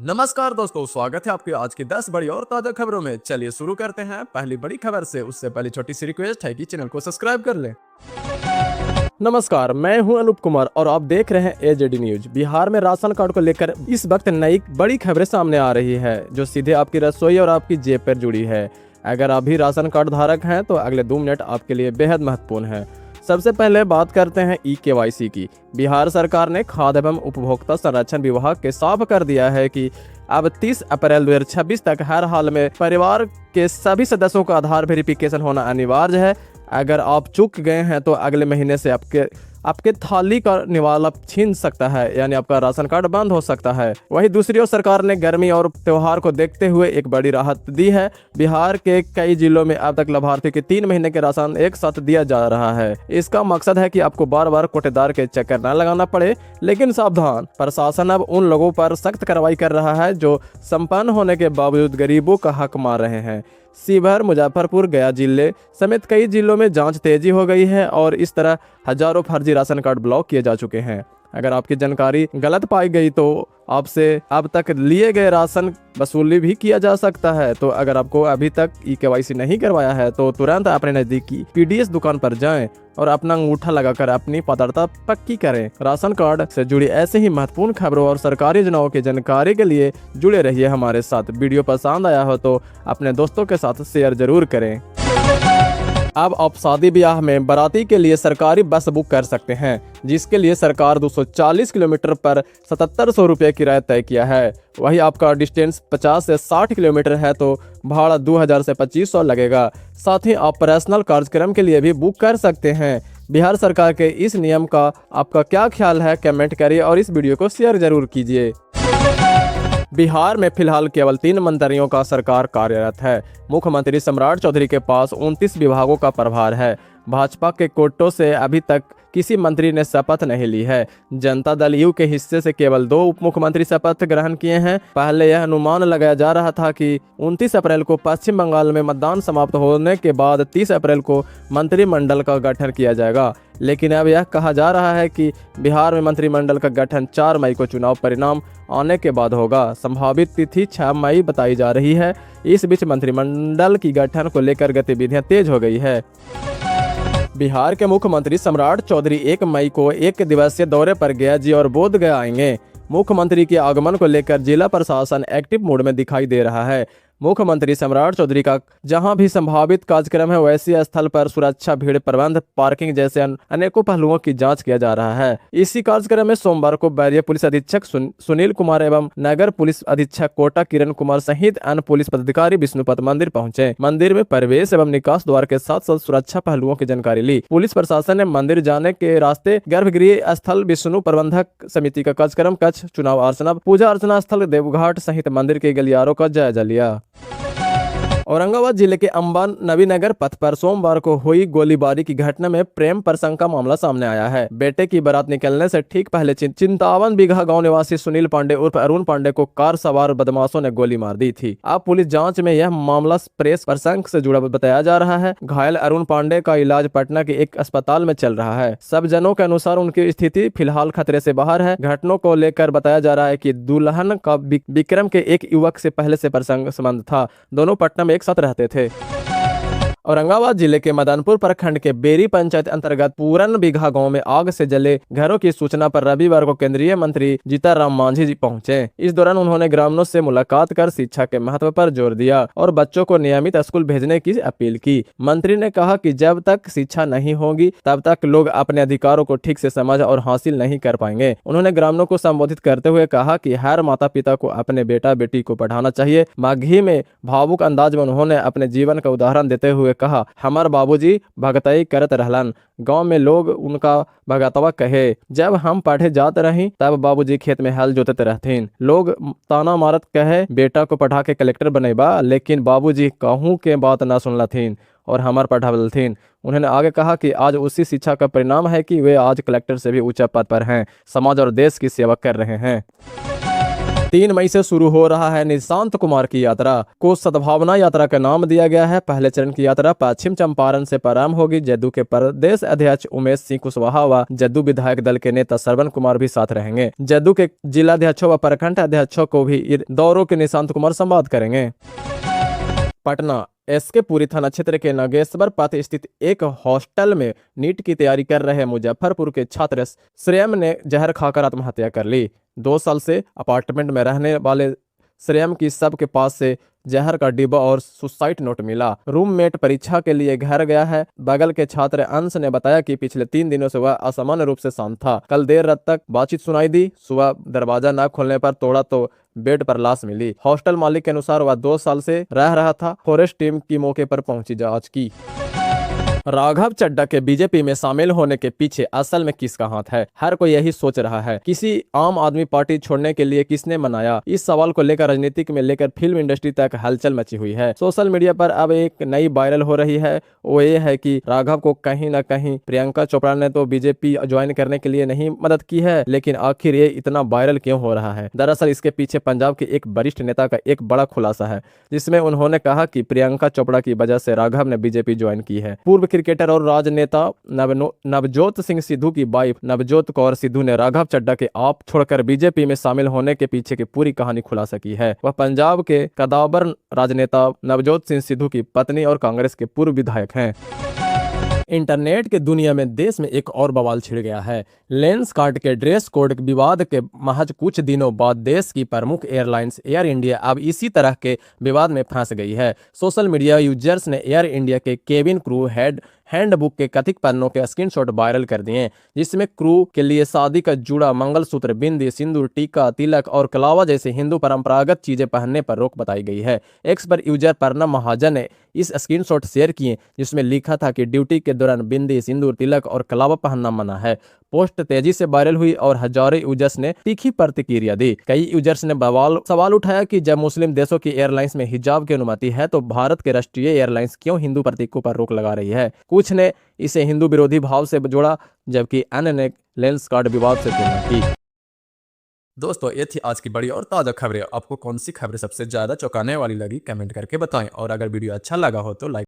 नमस्कार दोस्तों, स्वागत है आपके आज की 10 बड़ी और ताजा खबरों में। चलिए शुरू करते हैं पहली बड़ी खबर से। उससे पहले छोटी सी रिक्वेस्ट है कि चैनल को सब्सक्राइब कर लें। नमस्कार, मैं हूं अनूप कुमार और आप देख रहे हैं एजेडी न्यूज। बिहार में राशन कार्ड को लेकर इस वक्त नई बड़ी खबरें सामने आ रही है जो सीधे आपकी रसोई और आपकी जेब पर जुड़ी है। अगर आप भी राशन कार्ड धारक हैं तो अगले 2 मिनट आपके लिए बेहद महत्वपूर्ण है। सबसे पहले बात करते हैं ई-केवाईसी की। बिहार सरकार ने खाद्य एवं उपभोक्ता संरक्षण विभाग के साफ कर दिया है कि अब 30 अप्रैल 2026 तक हर हाल में परिवार के सभी सदस्यों का आधार वेरिफिकेशन होना अनिवार्य है। अगर आप चूक गए हैं तो अगले महीने से आपके थाली का निवाला छीन सकता है, यानी आपका राशन कार्ड बंद हो सकता है। वहीं दूसरी ओर सरकार ने गर्मी और त्योहार को देखते हुए एक बड़ी राहत दी है। बिहार के कई जिलों में अब तक लाभार्थी के 3 महीने के राशन एक साथ दिया जा रहा है। इसका मकसद है कि आपको बार बार कोटेदार के चक्कर न लगाना पड़े। लेकिन सावधान, प्रशासन अब उन लोगों पर सख्त कार्रवाई कर रहा है जो संपन्न होने के बावजूद गरीबों का हक मार रहे हैं। शिवहर, मुजफ्फरपुर, गया जिले समेत कई जिलों में जांच तेजी हो गई है और इस तरह हजारों फर्जी राशन कार्ड ब्लॉक किए जा चुके हैं। अगर आपकी जानकारी गलत पाई गई तो आपसे अब तक लिए गए राशन वसूली भी किया जा सकता है। तो अगर आपको अभी तक ई-केवाईसी नहीं करवाया है तो तुरंत अपने नजदीकी पीडीएस दुकान पर जाएं और अपना अंगूठा लगाकर अपनी पात्रता पक्की करें। राशन कार्ड से जुड़ी ऐसे ही महत्वपूर्ण खबरों और सरकारी योजनाओं की जानकारी के लिए जुड़े रहिए हमारे साथ। वीडियो पसंद आया हो तो अपने दोस्तों के साथ शेयर जरूर करें। अब आप शादी ब्याह में बाराती के लिए सरकारी बस बुक कर सकते हैं, जिसके लिए सरकार 240 किलोमीटर पर 7700 रुपये किराया तय किया है। वही आपका डिस्टेंस 50 से 60 किलोमीटर है तो भाड़ा 2000 से 2500 लगेगा। साथ ही आप पर्सनल कार्यक्रम के लिए भी बुक कर सकते हैं। बिहार सरकार के इस नियम का आपका क्या ख्याल है, कमेंट करिए और इस वीडियो को शेयर जरूर कीजिए। बिहार में फिलहाल केवल 3 मंत्रियों का सरकार कार्यरत है। मुख्यमंत्री सम्राट चौधरी के पास 29 विभागों का प्रभार है। भाजपा के कोटे से अभी तक किसी मंत्री ने शपथ नहीं ली है। जनता दल यू के हिस्से से केवल 2 उप मुख्यमंत्री शपथ ग्रहण किए हैं। पहले यह अनुमान लगाया जा रहा था कि 29 अप्रैल को पश्चिम बंगाल में मतदान समाप्त होने के बाद 30 अप्रैल को मंत्रिमंडल का गठन किया जाएगा। लेकिन अब यह कहा जा रहा है कि बिहार में मंत्रिमंडल का गठन 4 मई को चुनाव परिणाम आने के बाद होगा। संभावित तिथि 6 मई बताई जा रही है। इस बीच मंत्रिमंडल की गठन को लेकर गतिविधियां तेज हो गई है। बिहार के मुख्यमंत्री सम्राट चौधरी 1 मई को 1 दिवसीय दौरे पर गया और बोधगया आएंगे। मुख्यमंत्री के आगमन को लेकर जिला प्रशासन एक्टिव मोड में दिखाई दे रहा है। मुख्यमंत्री सम्राट चौधरी का जहां भी संभावित कार्यक्रम है वैसे स्थल पर सुरक्षा, भीड़ प्रबंध, पार्किंग जैसे अनेकों पहलुओं की जांच किया जा रहा है। इसी कार्यक्रम में सोमवार को वरीय पुलिस अधीक्षक सुनील कुमार एवं नगर पुलिस अधीक्षक कोटा किरण कुमार सहित अन्य पुलिस पदाधिकारी विष्णुपद मंदिर पहुंचे। मंदिर में प्रवेश एवं निकास द्वार के साथ साथ सुरक्षा पहलुओं की जानकारी ली। पुलिस प्रशासन ने मंदिर जाने के रास्ते, गर्भगृह स्थल, विष्णु प्रबंधक समिति का कार्यक्रम कक्ष, चुनाव अर्चना, पूजा अर्चना स्थल, देवघाट सहित मंदिर के गलियारों का जायजा लिया। औरंगाबाद जिले के अंबा नवीनगर पथ पर सोमवार को हुई गोलीबारी की घटना में प्रेम प्रसंग का मामला सामने आया है। बेटे की बारात निकलने से ठीक पहले 57 बीघा गांव निवासी सुनील पांडे उर्फ अरुण पांडे को कार सवार बदमाशों ने गोली मार दी थी। अब पुलिस जांच में यह मामला प्रेम प्रसंग से जुड़ा बताया जा रहा है। घायल अरुण पांडे का इलाज पटना के एक अस्पताल में चल रहा है। सब जनों के अनुसार उनकी स्थिति फिलहाल खतरे से बाहर है। घटना को लेकर बताया जा रहा है कि दुल्हन का विक्रम के एक युवक से पहले से प्रसंग संबंध था। दोनों पटना में एक साथ रहते थे। औरंगाबाद जिले के मदनपुर प्रखंड के बेरी पंचायत अंतर्गत पूरन बीघा गांव में आग से जले घरों की सूचना पर रविवार को केंद्रीय मंत्री जीतनराम मांझी जी पहुंचे। इस दौरान उन्होंने ग्रामीणों से मुलाकात कर शिक्षा के महत्व पर जोर दिया और बच्चों को नियमित स्कूल भेजने की अपील की। मंत्री ने कहा कि जब तक शिक्षा नहीं होगी तब तक लोग अपने अधिकारों को ठीक से समझ और हासिल नहीं कर पाएंगे। उन्होंने ग्रामीणों को संबोधित करते हुए कहा कि हर माता पिता को अपने बेटा बेटी को पढ़ाना चाहिए। माघी में भावुक अंदाज में उन्होंने अपने जीवन का उदाहरण देते हुए कहा, हमार बाबूजी भगतई करत रहलन। गांव में लोग उनका भगतवा कहे। जब हम पढ़े जात रही तब बाबूजी खेत में हल जोतते रहथिन। लोग ताना मारत कहे बेटा को पढ़ा के कलेक्टर बनेबा, लेकिन बाबूजी कहूँ के बात न सुनलथिन और हमार पढ़ावलथिन। उन्होंने आगे कहा कि आज उसी शिक्षा का परिणाम है कि वे आज कलेक्टर से भी ऊंचा पद पर हैं, समाज और देश की सेवा कर रहे हैं। 3 मई से शुरू हो रहा है निशांत कुमार की यात्रा को सद्भावना यात्रा का नाम दिया गया है। पहले चरण की यात्रा पश्चिम चंपारण से प्रारंभ होगी। जदयू के प्रदेश अध्यक्ष उमेश सिंह कुशवाहा व जदयू विधायक दल के नेता श्रवण कुमार भी साथ रहेंगे। जदयू के जिलाध्यक्षों व प्रखंड अध्यक्षों को भी दौरों के निशांत कुमार संवाद करेंगे। पटना एसके पुरी थाना क्षेत्र के नागेश्वर पथ स्थित एक हॉस्टल में नीट की तैयारी कर रहे मुजफ्फरपुर के छात्र श्रेयम ने जहर खाकर आत्महत्या कर ली। 2 साल से अपार्टमेंट में रहने वाले श्रेयम की शव के पास से जहर का डिब्बा और सुसाइड नोट मिला। रूममेट परीक्षा के लिए घर गया है। बगल के छात्र अंश ने बताया कि पिछले 3 दिनों से वह असामान्य रूप से शांत था। कल देर रात तक बातचीत सुनाई दी। सुबह दरवाजा न खोलने पर तोड़ा तो बेड पर लाश मिली। हॉस्टल मालिक के अनुसार वह 2 साल से रह रहा था। फॉरेस्ट टीम की मौके पर पहुंची जांच की। राघव चड्ढा के बीजेपी में शामिल होने के पीछे असल में किसका हाथ है? हर कोई यही सोच रहा है। किसी आम आदमी पार्टी छोड़ने के लिए किसने मनाया? इस सवाल को लेकर राजनीति में लेकर फिल्म इंडस्ट्री तक हलचल मची हुई है। सोशल मीडिया पर अब एक नई वायरल हो रही है, वो ये है कि राघव को कहीं न कहीं प्रियंका चोपड़ा ने तो बीजेपी ज्वाइन करने के लिए नहीं मदद की है, लेकिन आखिर ये इतना वायरल क्यों हो रहा है? दरअसल इसके पीछे पंजाब के एक वरिष्ठ नेता का एक बड़ा खुलासा है, जिसमें उन्होंने कहा कि प्रियंका चोपड़ा की वजह से राघव ने बीजेपी ज्वाइन की है। पूर्व क्रिकेटर और राजनेता नवजोत सिंह सिद्धू की वाइफ नवजोत कौर सिद्धू ने राघव चड्ढा के आप छोड़कर बीजेपी में शामिल होने के पीछे की पूरी कहानी खुलासा की है। वह पंजाब के कदावर राजनेता नवजोत सिंह सिद्धू की पत्नी और कांग्रेस के पूर्व विधायक हैं। इंटरनेट के दुनिया में देश में एक और बवाल छिड़ गया है। लेंस कार्ड के ड्रेस कोड विवाद के महज कुछ दिनों बाद देश की प्रमुख एयरलाइंस एयर इंडिया अब इसी तरह के विवाद में फंस गई है। सोशल मीडिया यूजर्स ने एयर इंडिया के केबिन क्रू हैंडबुक के कथित पन्नों के स्क्रीनशॉट वायरल कर दिए, जिसमें क्रू के लिए शादी का जुड़ा मंगलसूत्र, बिंदी, सिंदूर, टीका, तिलक और कलावा जैसे हिंदू परंपरागत चीजें पहनने पर रोक बताई गई है। एक्स पर यूजर परनम महाजन ने इस स्क्रीनशॉट शेयर किए, जिसमें लिखा था कि ड्यूटी के दौरान बिंदी, सिंदूर, तिलक और कलावा पहनना मना है। पोस्ट तेजी से वायरल हुई और हजारों यूजर्स ने तीखी प्रतिक्रिया दी। कई यूजर्स ने सवाल उठाया कि जब मुस्लिम देशों की एयरलाइंस में हिजाब की अनुमति है, तो भारत के राष्ट्रीय एयरलाइंस क्यों हिंदू प्रतीकों पर रोक लगा रही है? कुछ ने इसे हिंदू विरोधी भाव से जोड़ा, जबकि अन्य ने लेंस कार्ड विवाद से तुलना की। दोस्तों, ये थी आज की बड़ी और ताज़ा खबरें। आपको कौन सी खबरें सबसे ज़्यादा चौंकाने वाली लगी, कमेंट करके बताएं। और अगर वीडियो अच्छा लगा हो तो लाइक